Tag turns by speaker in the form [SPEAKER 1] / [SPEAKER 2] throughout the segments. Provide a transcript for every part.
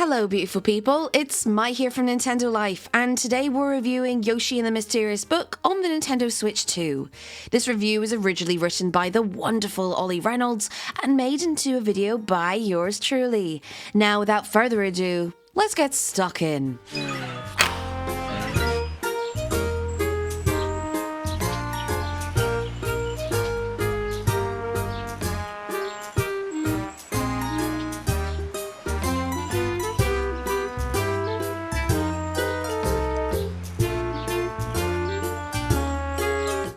[SPEAKER 1] Hello beautiful people, it's Mai here from Nintendo Life, and today we're reviewing Yoshi and the Mysterious Book on the Nintendo Switch 2. This review was originally written by the wonderful Ollie Reynolds and made into a video by yours truly. Now without further ado, let's get stuck in.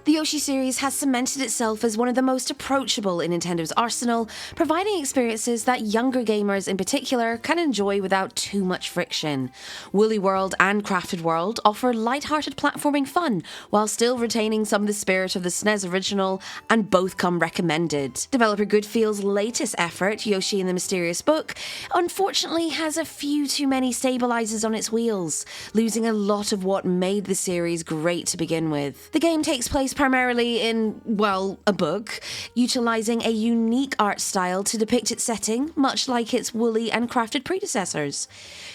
[SPEAKER 1] The Yoshi series has cemented itself as one of the most approachable in Nintendo's arsenal, providing experiences that younger gamers in particular can enjoy without too much friction. Woolly World and Crafted World offer light-hearted platforming fun, while still retaining some of the spirit of the SNES original, and both come recommended. Developer Goodfield's latest effort, Yoshi and the Mysterious Book, unfortunately has a few too many stabilizers on its wheels, losing a lot of what made the series great to begin with. The game takes place primarily in, well, a book, utilising a unique art style to depict its setting, much like its woolly and crafted predecessors.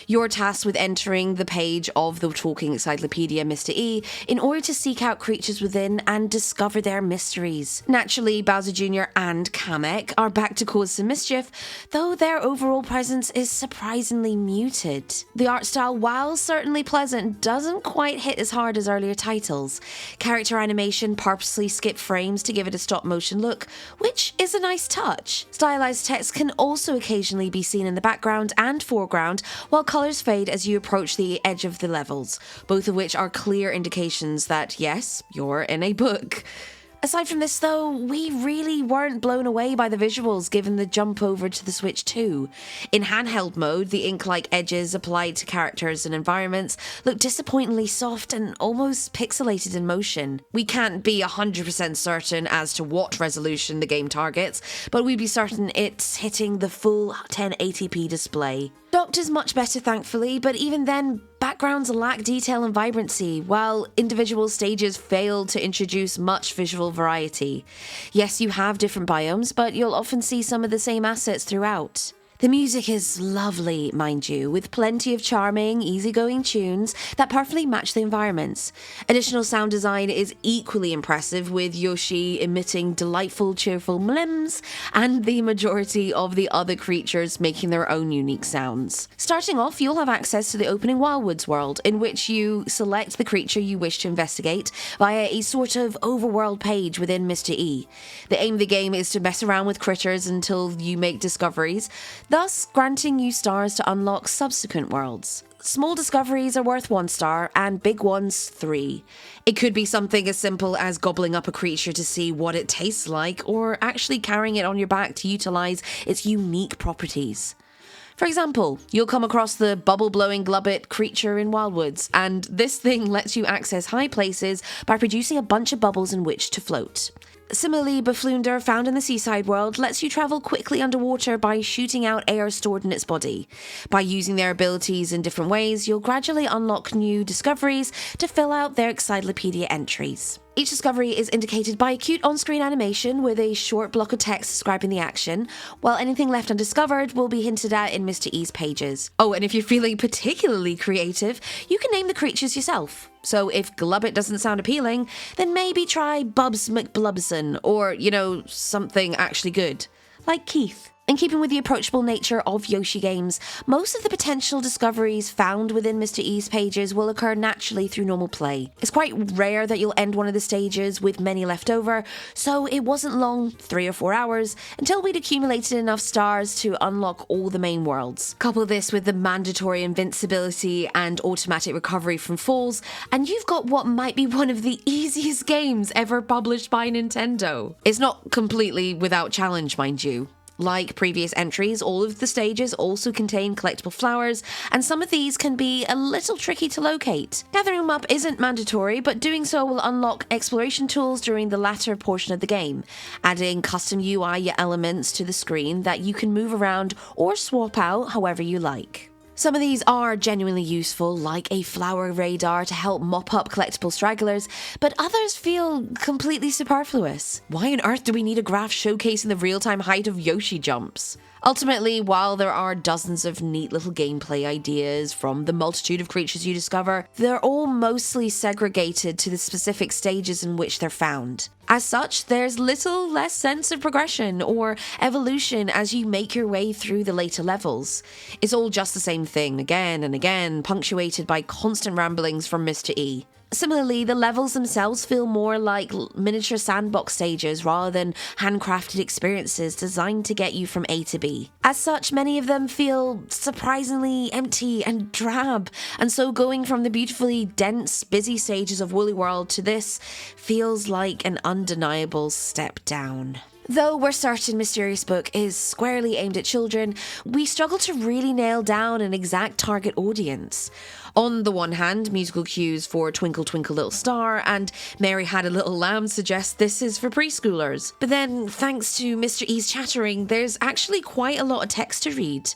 [SPEAKER 1] You're tasked with entering the page of the talking encyclopedia Mr. E in order to seek out creatures within and discover their mysteries. Naturally, Bowser Jr. and Kamek are back to cause some mischief, though their overall presence is surprisingly muted. The art style, while certainly pleasant, doesn't quite hit as hard as earlier titles. Character animation purposely skip frames to give it a stop-motion look, which is a nice touch. Stylized text can also occasionally be seen in the background and foreground, while colours fade as you approach the edge of the levels, both of which are clear indications that, yes, you're in a book. Aside from this though, we really weren't blown away by the visuals given the jump over to the Switch 2. In handheld mode, the ink-like edges applied to characters and environments look disappointingly soft and almost pixelated in motion. We can't be 100% certain as to what resolution the game targets, but we'd be certain it's hitting the full 1080p display. Docked is much better thankfully, but even then, backgrounds lack detail and vibrancy, while individual stages fail to introduce much visual variety. Yes, you have different biomes, but you'll often see some of the same assets throughout. The music is lovely, mind you, with plenty of charming, easygoing tunes that perfectly match the environments. Additional sound design is equally impressive, with Yoshi emitting delightful, cheerful mlems, and the majority of the other creatures making their own unique sounds. Starting off, you'll have access to the opening Wildwoods world, in which you select the creature you wish to investigate via a sort of overworld page within Mr. E. The aim of the game is to mess around with critters until you make discoveries, thus granting you stars to unlock subsequent worlds. Small discoveries are worth 1 star, and big ones 3. It could be something as simple as gobbling up a creature to see what it tastes like, or actually carrying it on your back to utilise its unique properties. For example, you'll come across the bubble-blowing Glubbit creature in Wildwoods, and this thing lets you access high places by producing a bunch of bubbles in which to float. Similarly, Buflounder, found in the seaside world, lets you travel quickly underwater by shooting out air stored in its body. By using their abilities in different ways, you'll gradually unlock new discoveries to fill out their encyclopedia entries. Each discovery is indicated by a cute on-screen animation with a short block of text describing the action, while anything left undiscovered will be hinted at in Mr. E's pages. Oh, and if you're feeling particularly creative, you can name the creatures yourself. So if Glubbit doesn't sound appealing, then maybe try Bubs McBlubson, or, something actually good. Like Keith. In keeping with the approachable nature of Yoshi games, most of the potential discoveries found within Mr. E's pages will occur naturally through normal play. It's quite rare that you'll end one of the stages with many left over, so it wasn't long, 3 or 4 hours, until we'd accumulated enough stars to unlock all the main worlds. Couple this with the mandatory invincibility and automatic recovery from falls, and you've got what might be one of the easiest games ever published by Nintendo. It's not completely without challenge, mind you. Like previous entries, all of the stages also contain collectible flowers, and some of these can be a little tricky to locate. Gathering them up isn't mandatory, but doing so will unlock exploration tools during the latter portion of the game, adding custom UI elements to the screen that you can move around or swap out however you like. Some of these are genuinely useful, like a flower radar to help mop up collectible stragglers, but others feel completely superfluous. Why on earth do we need a graph showcasing the real-time height of Yoshi jumps? Ultimately, while there are dozens of neat little gameplay ideas from the multitude of creatures you discover, they're all mostly segregated to the specific stages in which they're found. As such, there's little less sense of progression or evolution as you make your way through the later levels. It's all just the same thing again and again, punctuated by constant ramblings from Mr. E. Similarly, the levels themselves feel more like miniature sandbox stages rather than handcrafted experiences designed to get you from A to B. As such, many of them feel surprisingly empty and drab, and so going from the beautifully dense, busy stages of Woolly World to this feels like an undeniable step down. Though we're certain Mysterious Book is squarely aimed at children, we struggle to really nail down an exact target audience. On the one hand, musical cues for Twinkle Twinkle Little Star and Mary Had a Little Lamb suggest this is for preschoolers. But then, thanks to Mr. E's chattering, there's actually quite a lot of text to read,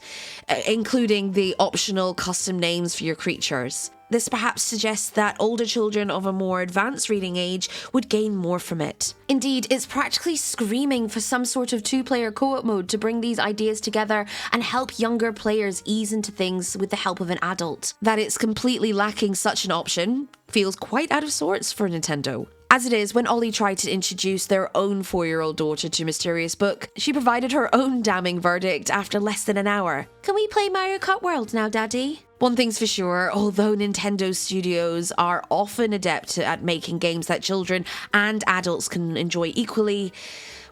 [SPEAKER 1] including the optional custom names for your creatures. This perhaps suggests that older children of a more advanced reading age would gain more from it. Indeed, it's practically screaming for some sort of two-player co-op mode to bring these ideas together and help younger players ease into things with the help of an adult. That it's completely lacking such an option feels quite out of sorts for Nintendo. As it is, when Ollie tried to introduce their own 4-year-old daughter to Mysterious Book, she provided her own damning verdict after less than an hour. "Can we play Mario Kart World now, Daddy?" One thing's for sure, although Nintendo studios are often adept at making games that children and adults can enjoy equally,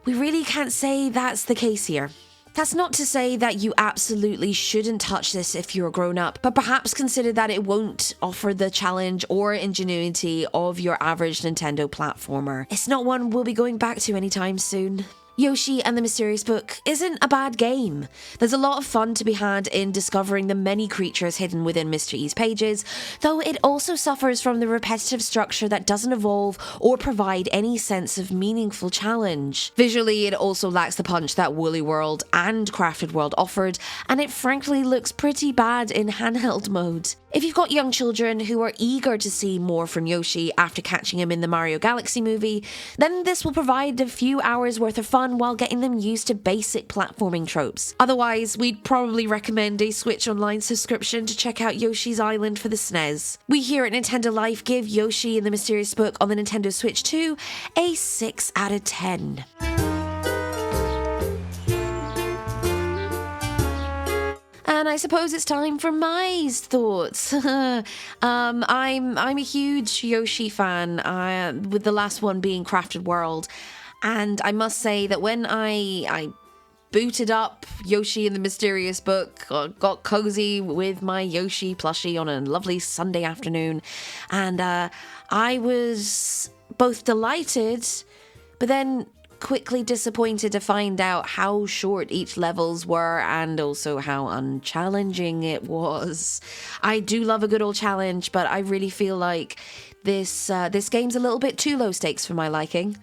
[SPEAKER 1] we really can't say that's the case here. That's not to say that you absolutely shouldn't touch this if you're a grown-up, but perhaps consider that it won't offer the challenge or ingenuity of your average Nintendo platformer. It's not one we'll be going back to anytime soon. Yoshi and the Mysterious Book isn't a bad game. There's a lot of fun to be had in discovering the many creatures hidden within Mr. E's pages, though it also suffers from the repetitive structure that doesn't evolve or provide any sense of meaningful challenge. Visually, it also lacks the punch that Woolly World and Crafted World offered, and it frankly looks pretty bad in handheld mode. If you've got young children who are eager to see more from Yoshi after catching him in the Mario Galaxy movie, then this will provide a few hours worth of fun while getting them used to basic platforming tropes. Otherwise, we'd probably recommend a Switch Online subscription to check out Yoshi's Island for the SNES. We here at Nintendo Life give Yoshi and the Mysterious Book on the Nintendo Switch 2 a 6 out of 10. And I suppose it's time for my thoughts. I'm a huge Yoshi fan, with the last one being Crafted World. And I must say that when I booted up Yoshi and the Mysterious Book, got cozy with my Yoshi plushie on a lovely Sunday afternoon, and I was both delighted, but then quickly disappointed to find out how short each levels were and also how unchallenging it was. I do love a good old challenge, but I really feel like this game's a little bit too low stakes for my liking.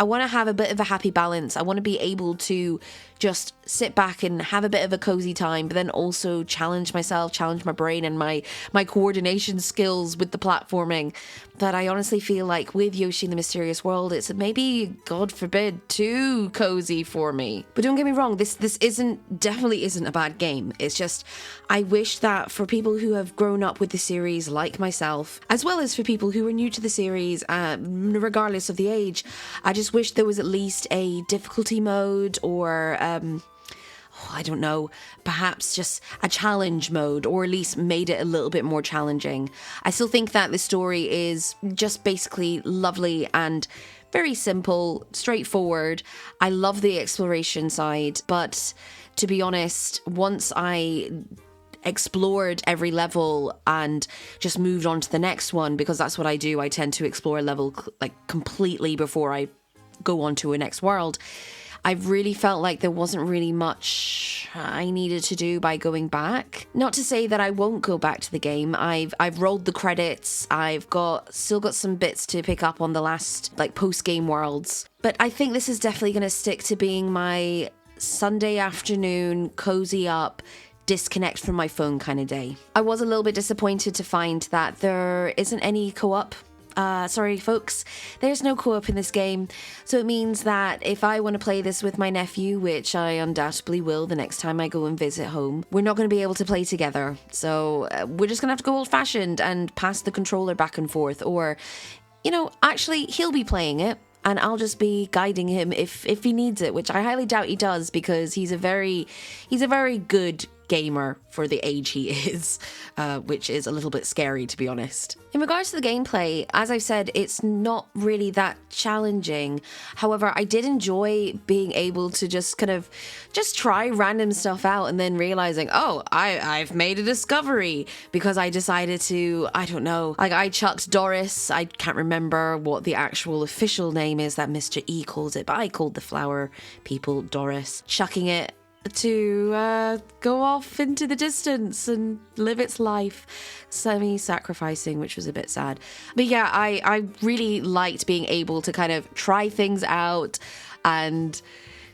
[SPEAKER 1] I want to have a bit of a happy balance. I want to be able to just sit back and have a bit of a cozy time, but then also challenge myself, challenge my brain and my coordination skills with the platforming. But I honestly feel like with Yoshi and the Mysterious World, it's maybe, God forbid, too cozy for me. But don't get me wrong, this definitely isn't a bad game. It's just, I wish that for people who have grown up with the series like myself, as well as for people who are new to the series, regardless of the age, I just wish there was at least a difficulty mode or I don't know, perhaps just a challenge mode, or at least made it a little bit more challenging. I still think that the story is just basically lovely and very simple, straightforward. I love the exploration side, but to be honest, once I explored every level and just moved on to the next one, because that's what I do, I tend to explore a level like completely before I go on to a next world. I really felt like there wasn't really much I needed to do by going back. Not to say that I won't go back to the game. I've rolled the credits. I've still got some bits to pick up on the last post-game worlds. But I think this is definitely going to stick to being my Sunday afternoon cozy up, disconnect from my phone kind of day. I was a little bit disappointed to find that there isn't any co-op. Sorry, folks, there's no co-op in this game. So it means that if I want to play this with my nephew, which I undoubtedly will the next time I go and visit home, we're not going to be able to play together. So we're just going to have to go old-fashioned and pass the controller back and forth. Or, you know, actually, he'll be playing it, and I'll just be guiding him if he needs it, which I highly doubt he does, because he's a very good gamer for the age he is, which is a little bit scary, to be honest. In regards to the gameplay, as I've said, it's not really that challenging. However, I did enjoy being able to just try random stuff out and then realizing, oh, I've made a discovery because I decided to, I don't know, like I chucked Doris. I can't remember what the actual official name is that Mr. E calls it, but I called the flower people Doris. Chucking it to go off into the distance and live its life, semi-sacrificing, which was a bit sad. But yeah, I really liked being able to kind of try things out and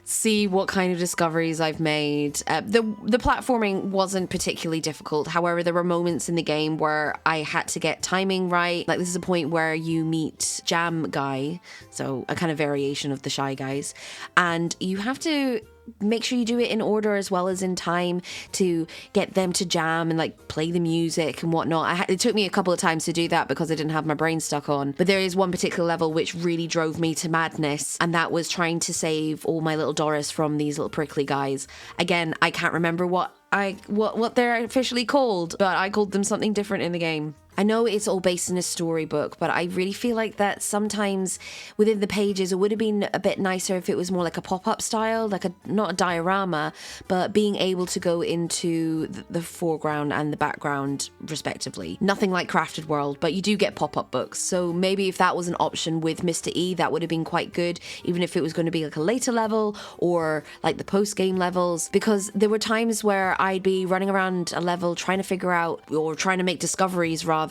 [SPEAKER 1] see what kind of discoveries I've made. The platforming wasn't particularly difficult. However, there were moments in the game where I had to get timing right. Like, this is a point where you meet Jam Guy, so a kind of variation of the Shy Guys, and you have to make sure you do it in order as well as in time to get them to jam and like play the music and whatnot. It took me a couple of times to do that because I didn't have my brain stuck on. But there is one particular level which really drove me to madness, and that was trying to save all my little Doris from these little prickly guys. Again, I can't remember what they're officially called, but I called them something different in the game. I know it's all based in a storybook, but I really feel like that sometimes within the pages it would have been a bit nicer if it was more like a pop-up style, like not a diorama, but being able to go into the foreground and the background respectively. Nothing like Crafted World, but you do get pop-up books, so maybe if that was an option with Mr. E, that would have been quite good, even if it was going to be like a later level or like the post-game levels, because there were times where I'd be running around a level trying to figure out, or trying to make discoveries rather,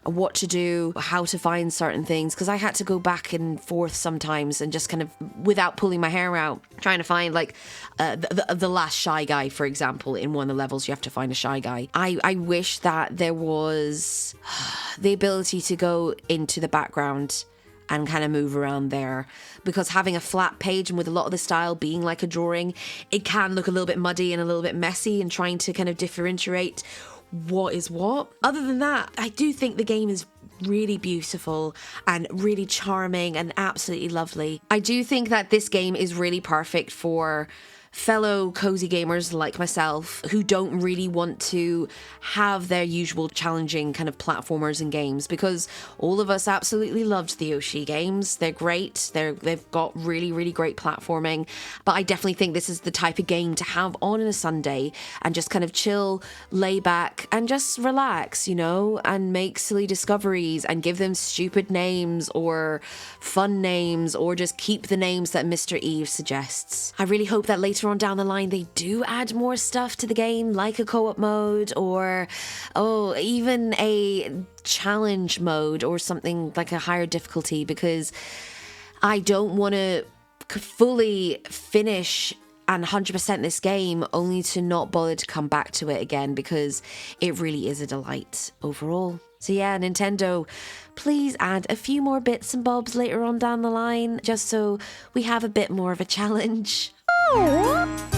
[SPEAKER 1] what to do, how to find certain things, because I had to go back and forth sometimes and just kind of, without pulling my hair out, trying to find like the last Shy Guy, for example. In one of the levels you have to find a Shy Guy. I wish that there was the ability to go into the background and kind of move around there, because having a flat page and with a lot of the style being like a drawing, it can look a little bit muddy and a little bit messy, and trying to kind of differentiate what is what. Other than that, I do think the game is really beautiful and really charming and absolutely lovely. I do think that this game is really perfect for fellow cozy gamers like myself who don't really want to have their usual challenging kind of platformers and games, because all of us absolutely loved the Yoshi games. They're great. They've got really great platforming, but I definitely think this is the type of game to have on a Sunday and just kind of chill, lay back and just relax, you know, and make silly discoveries and give them stupid names or fun names, or just keep the names that Mr. Eve suggests. I really hope that later on down the line they do add more stuff to the game, like a co-op mode, or even a challenge mode or something like a higher difficulty, because I don't want to fully finish and 100% this game only to not bother to come back to it again, because it really is a delight overall. So yeah, Nintendo, please add a few more bits and bobs later on down the line, just so we have a bit more of a challenge. Oh.